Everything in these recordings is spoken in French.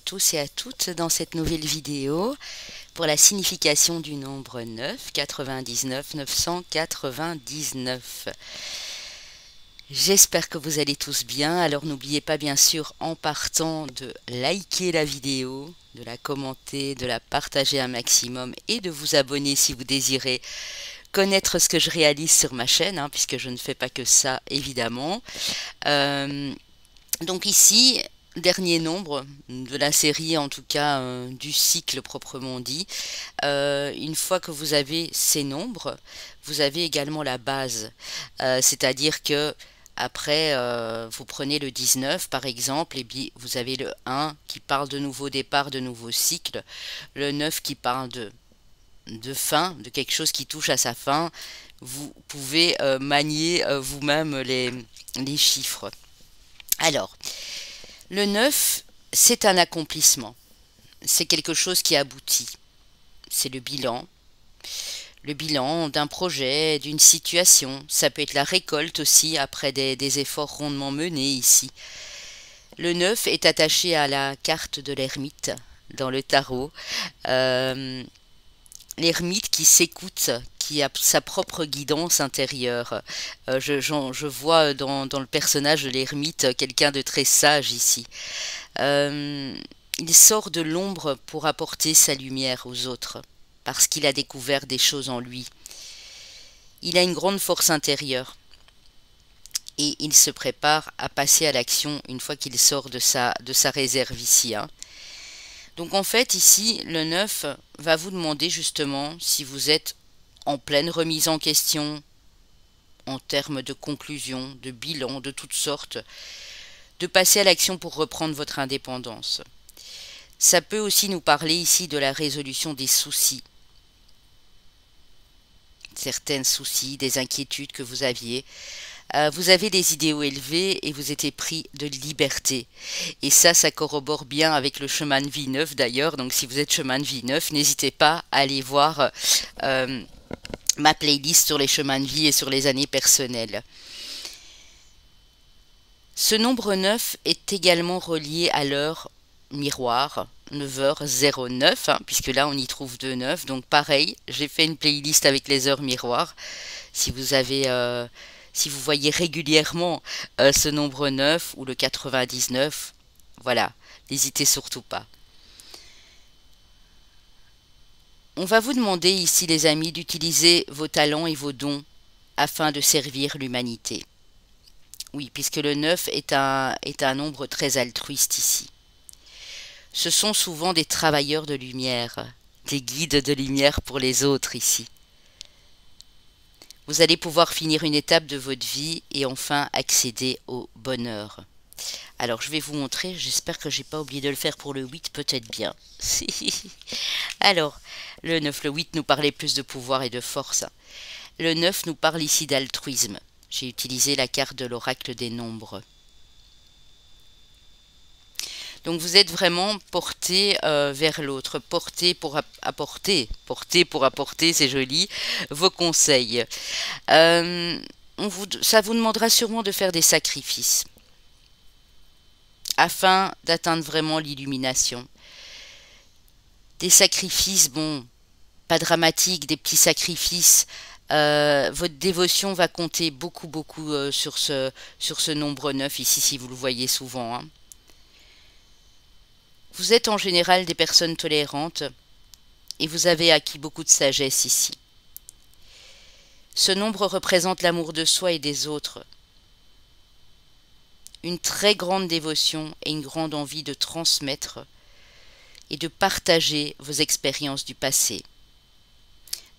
tous et à toutes dans cette nouvelle vidéo pour la signification du nombre 9, 99, 999. J'espère que vous allez tous bien. Alors n'oubliez pas bien sûr en partant de liker la vidéo, de la commenter, de la partager un maximum et de vous abonner si vous désirez connaître ce que je réalise sur ma chaîne, puisque je ne fais pas que ça évidemment. Donc ici, dernier nombre de la série, en tout cas du cycle proprement dit. Une fois que vous avez ces nombres, vous avez également la base, c'est-à-dire que après vous prenez le 19 par exemple, et bien vous avez le 1 qui parle de nouveau départ, de nouveau cycle, le 9 qui parle de fin, de quelque chose qui touche à sa fin. Vous pouvez manier vous-même les chiffres. Alors, le 9, c'est un accomplissement. C'est quelque chose qui aboutit. C'est le bilan d'un projet, d'une situation. Ça peut être la récolte aussi, après des efforts rondement menés ici. Le 9 est attaché à la carte de l'ermite dans le tarot. L'ermite qui s'écoute, qui a sa propre guidance intérieure. Je vois dans le personnage de l'ermite quelqu'un de très sage ici. Il sort de l'ombre pour apporter sa lumière aux autres, parce qu'il a découvert des choses en lui. Il a une grande force intérieure et il se prépare à passer à l'action une fois qu'il sort de sa réserve ici. Donc en fait ici le 9 va vous demander justement si vous êtes en pleine remise en question en termes de conclusion, de bilan, de toutes sortes, de passer à l'action pour reprendre votre indépendance. Ça peut aussi nous parler ici de la résolution des soucis. Certains soucis, des inquiétudes que vous aviez. Vous avez des idéaux élevés et vous êtes pris de liberté. Et ça corrobore bien avec le chemin de vie 9 d'ailleurs. Donc si vous êtes chemin de vie 9, n'hésitez pas à aller voir ma playlist sur les chemins de vie et sur les années personnelles. Ce nombre 9 est également relié à l'heure miroir, 9h09, puisque là on y trouve 2 9. Donc pareil, j'ai fait une playlist avec les heures miroirs. Si vous avez... si vous voyez régulièrement ce nombre 9 ou le 99, voilà, n'hésitez surtout pas. On va vous demander ici, les amis, d'utiliser vos talents et vos dons afin de servir l'humanité. Oui, puisque le 9 est un nombre très altruiste ici. Ce sont souvent des travailleurs de lumière, des guides de lumière pour les autres ici. Vous allez pouvoir finir une étape de votre vie et enfin accéder au bonheur. Alors je vais vous montrer, j'espère que j'ai pas oublié de le faire pour le 8, peut-être bien. Alors, le 9, le 8 nous parlait plus de pouvoir et de force. Le 9 nous parle ici d'altruisme. J'ai utilisé la carte de l'oracle des nombres. Donc vous êtes vraiment porté vers l'autre, porté pour apporter, c'est joli, vos conseils. Ça vous demandera sûrement de faire des sacrifices afin d'atteindre vraiment l'illumination. Des sacrifices, bon, pas dramatiques, des petits sacrifices. Votre dévotion va compter beaucoup sur ce nombre 9 ici, si vous le voyez souvent. Vous êtes en général des personnes tolérantes et vous avez acquis beaucoup de sagesse ici. Ce nombre représente l'amour de soi et des autres, une très grande dévotion et une grande envie de transmettre et de partager vos expériences du passé.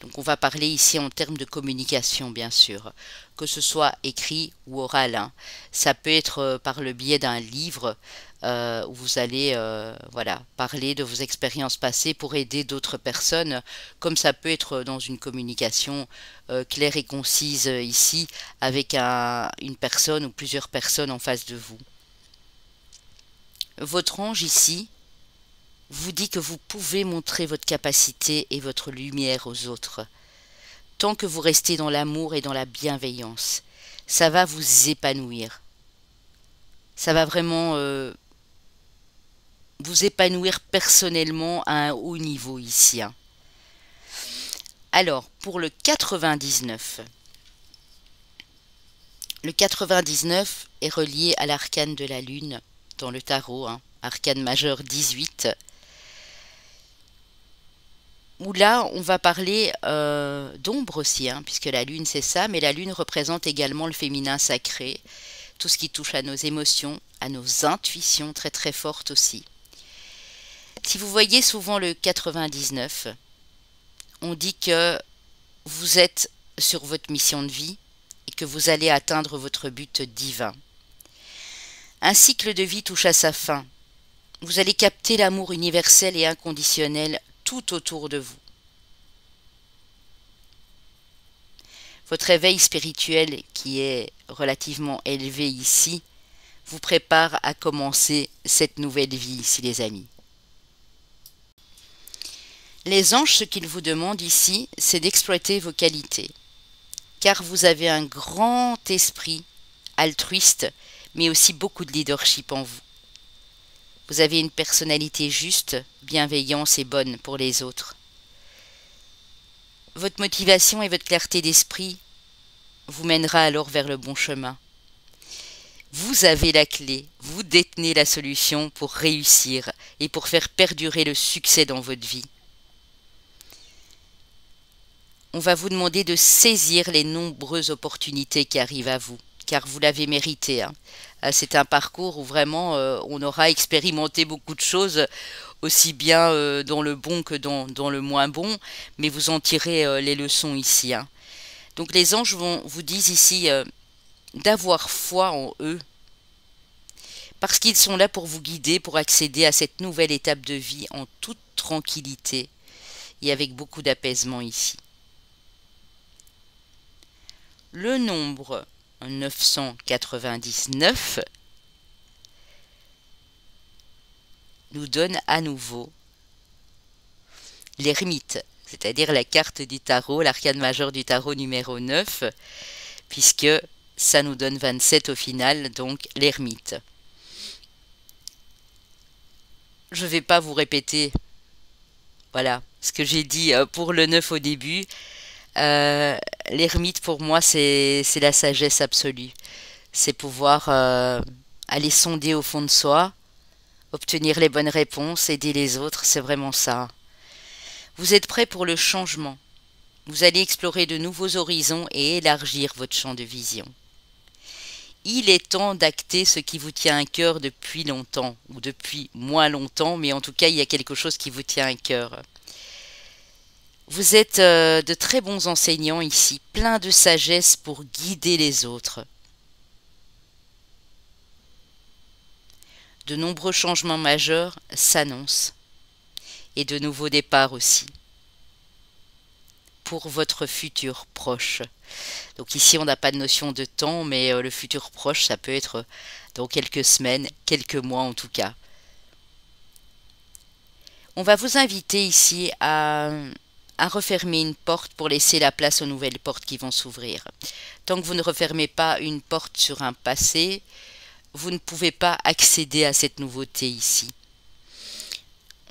Donc on va parler ici en termes de communication bien sûr, que ce soit écrit ou oral. Ça peut être par le biais d'un livre où vous allez voilà, parler de vos expériences passées pour aider d'autres personnes, comme ça peut être dans une communication claire et concise ici avec une personne ou plusieurs personnes en face de vous. Votre ange ici vous dit que vous pouvez montrer votre capacité et votre lumière aux autres. Tant que vous restez dans l'amour et dans la bienveillance, ça va vous épanouir. Ça va vraiment vous épanouir personnellement à un haut niveau ici, hein. Alors, pour le 99, le 99 est relié à l'arcane de la lune dans le tarot, hein, arcane majeur 18, où là, on va parler d'ombre aussi, hein, puisque la lune c'est ça, mais la lune représente également le féminin sacré, tout ce qui touche à nos émotions, à nos intuitions très très fortes aussi. Si vous voyez souvent le 99, on dit que vous êtes sur votre mission de vie et que vous allez atteindre votre but divin. Un cycle de vie touche à sa fin. Vous allez capter l'amour universel et inconditionnel tout autour de vous. Votre éveil spirituel, qui est relativement élevé ici, vous prépare à commencer cette nouvelle vie ici, les amis. Les anges, ce qu'ils vous demandent ici, c'est d'exploiter vos qualités, car vous avez un grand esprit altruiste, mais aussi beaucoup de leadership en vous. Vous avez une personnalité juste, bienveillante et bonne pour les autres. Votre motivation et votre clarté d'esprit vous mènera alors vers le bon chemin. Vous avez la clé, vous détenez la solution pour réussir et pour faire perdurer le succès dans votre vie. On va vous demander de saisir les nombreuses opportunités qui arrivent à vous, car vous l'avez mérité, hein. C'est un parcours où vraiment on aura expérimenté beaucoup de choses, aussi bien dans le bon que dans le moins bon, mais vous en tirez les leçons ici, hein. Donc les anges vous disent ici d'avoir foi en eux, parce qu'ils sont là pour vous guider, pour accéder à cette nouvelle étape de vie en toute tranquillité et avec beaucoup d'apaisement ici. Le nombre 999 nous donne à nouveau l'ermite, c'est-à-dire la carte du tarot, l'arcane majeur du tarot numéro 9, puisque ça nous donne 27 au final, donc l'ermite. Je ne vais pas vous répéter, voilà, ce que j'ai dit pour le 9 au début. L'ermite pour moi c'est la sagesse absolue, c'est pouvoir aller sonder au fond de soi, obtenir les bonnes réponses, aider les autres, c'est vraiment ça. Vous êtes prêt pour le changement, vous allez explorer de nouveaux horizons et élargir votre champ de vision. Il est temps d'acter ce qui vous tient à cœur depuis longtemps, ou depuis moins longtemps, mais en tout cas il y a quelque chose qui vous tient à cœur. Vous êtes de très bons enseignants ici, plein de sagesse pour guider les autres. De nombreux changements majeurs s'annoncent et de nouveaux départs aussi pour votre futur proche. Donc ici on n'a pas de notion de temps, mais le futur proche ça peut être dans quelques semaines, quelques mois en tout cas. On va vous inviter ici à refermer une porte pour laisser la place aux nouvelles portes qui vont s'ouvrir. Tant que vous ne refermez pas une porte sur un passé, vous ne pouvez pas accéder à cette nouveauté ici.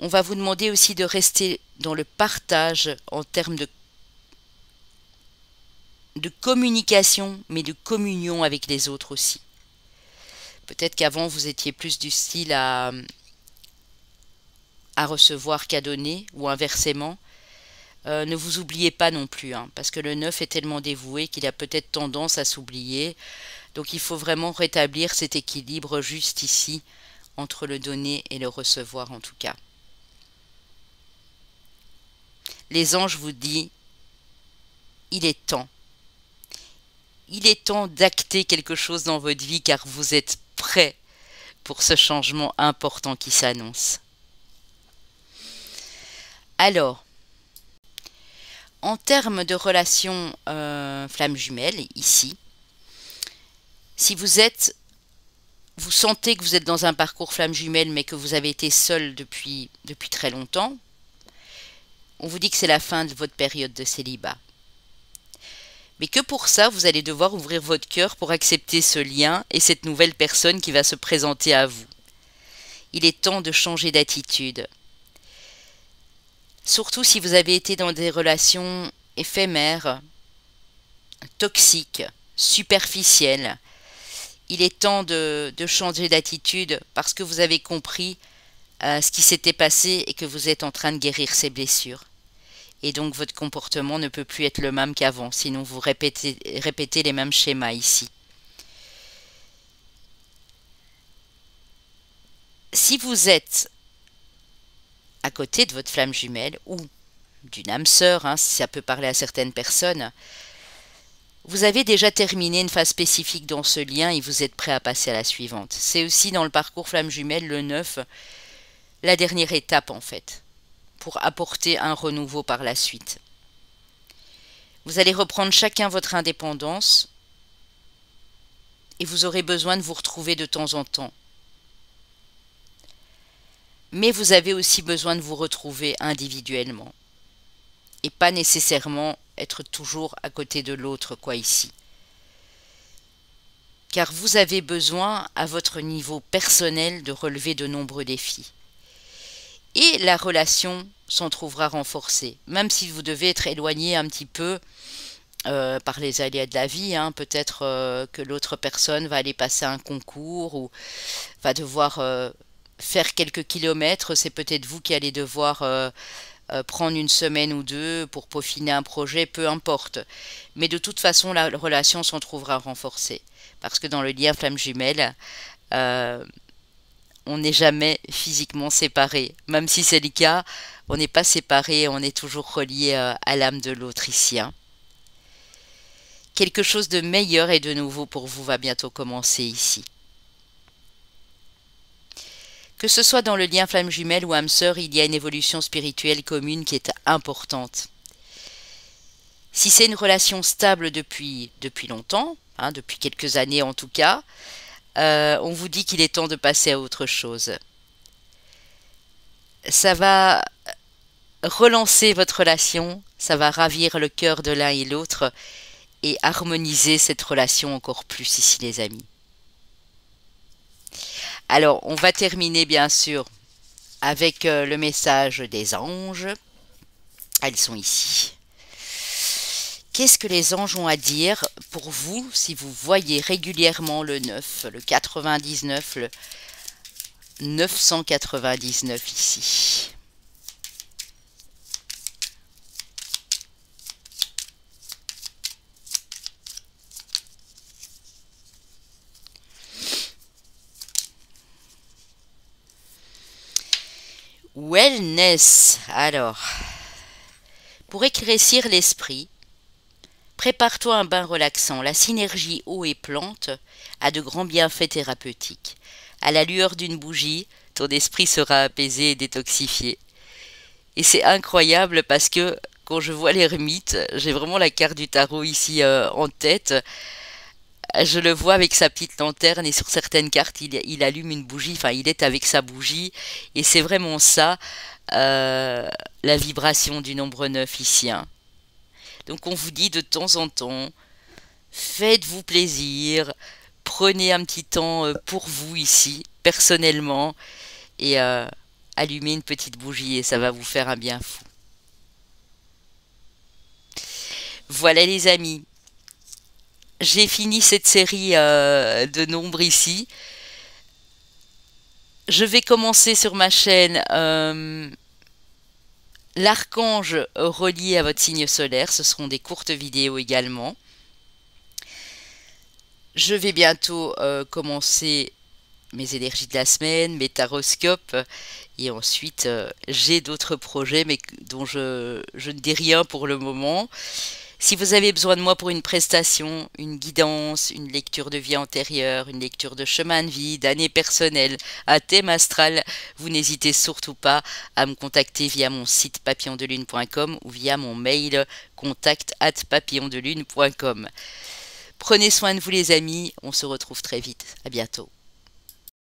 On va vous demander aussi de rester dans le partage en termes de communication, mais de communion avec les autres aussi. Peut-être qu'avant vous étiez plus du style à recevoir qu'à donner, ou inversement. Ne vous oubliez pas non plus, hein, parce que le 9 est tellement dévoué qu'il a peut-être tendance à s'oublier. Donc il faut vraiment rétablir cet équilibre juste ici, entre le donner et le recevoir en tout cas. Les anges vous disent, il est temps. Il est temps d'acter quelque chose dans votre vie car vous êtes prêts pour ce changement important qui s'annonce. Alors, en termes de relations flammes jumelles, ici, si vous sentez que vous êtes dans un parcours flamme jumelle mais que vous avez été seul depuis très longtemps, on vous dit que c'est la fin de votre période de célibat. Mais que pour ça, vous allez devoir ouvrir votre cœur pour accepter ce lien et cette nouvelle personne qui va se présenter à vous. Il est temps de changer d'attitude. Surtout si vous avez été dans des relations éphémères, toxiques, superficielles. Il est temps de changer d'attitude parce que vous avez compris ce qui s'était passé et que vous êtes en train de guérir ces blessures. Et donc votre comportement ne peut plus être le même qu'avant, sinon vous répétez les mêmes schémas ici. Si vous êtes à côté de votre flamme jumelle ou d'une âme sœur, si ça peut parler à certaines personnes, vous avez déjà terminé une phase spécifique dans ce lien et vous êtes prêt à passer à la suivante. C'est aussi dans le parcours flamme jumelle, le 9, la dernière étape en fait, pour apporter un renouveau par la suite. Vous allez reprendre chacun votre indépendance et vous aurez besoin de vous retrouver de temps en temps. Mais vous avez aussi besoin de vous retrouver individuellement et pas nécessairement être toujours à côté de l'autre, quoi, ici. Car vous avez besoin, à votre niveau personnel, de relever de nombreux défis. Et la relation s'en trouvera renforcée, même si vous devez être éloigné un petit peu par les aléas de la vie, peut-être que l'autre personne va aller passer un concours ou va devoir faire quelques kilomètres, c'est peut-être vous qui allez devoir prendre une semaine ou deux pour peaufiner un projet, peu importe. Mais de toute façon, la relation s'en trouvera renforcée. Parce que dans le lien flamme jumelle, on n'est jamais physiquement séparés. Même si c'est le cas, on n'est pas séparés, on est toujours relié à l'âme de l'autre ici. Quelque chose de meilleur et de nouveau pour vous va bientôt commencer ici. Que ce soit dans le lien flamme jumelle ou âme sœur, il y a une évolution spirituelle commune qui est importante. Si c'est une relation stable depuis longtemps, depuis quelques années en tout cas, on vous dit qu'il est temps de passer à autre chose. Ça va relancer votre relation, ça va ravir le cœur de l'un et l'autre et harmoniser cette relation encore plus ici les amis. Alors, on va terminer bien sûr avec le message des anges. Elles sont ici. Qu'est-ce que les anges ont à dire pour vous si vous voyez régulièrement le 9, le 99, le 999 ici? Wellness. Alors, pour éclaircir l'esprit, prépare-toi un bain relaxant. La synergie eau et plante a de grands bienfaits thérapeutiques. À la lueur d'une bougie, ton esprit sera apaisé et détoxifié. Et c'est incroyable parce que quand je vois l'ermite, j'ai vraiment la carte du tarot ici en tête. Je le vois avec sa petite lanterne et sur certaines cartes, il allume une bougie, enfin il est avec sa bougie. Et c'est vraiment ça, la vibration du nombre 9 ici. Donc on vous dit de temps en temps, faites-vous plaisir, prenez un petit temps pour vous ici, personnellement, et allumez une petite bougie et ça va vous faire un bien fou. Voilà les amis. J'ai fini cette série de nombres ici. Je vais commencer sur ma chaîne l'archange relié à votre signe solaire. Ce seront des courtes vidéos également. Je vais bientôt commencer mes énergies de la semaine, mes taroscopes. Et ensuite, j'ai d'autres projets mais dont je ne dis rien pour le moment. Si vous avez besoin de moi pour une prestation, une guidance, une lecture de vie antérieure, une lecture de chemin de vie, d'année personnelle, un thème astral, vous n'hésitez surtout pas à me contacter via mon site papillondelune.com ou via mon mail contact@papillondelune.com. Prenez soin de vous les amis, on se retrouve très vite. À bientôt.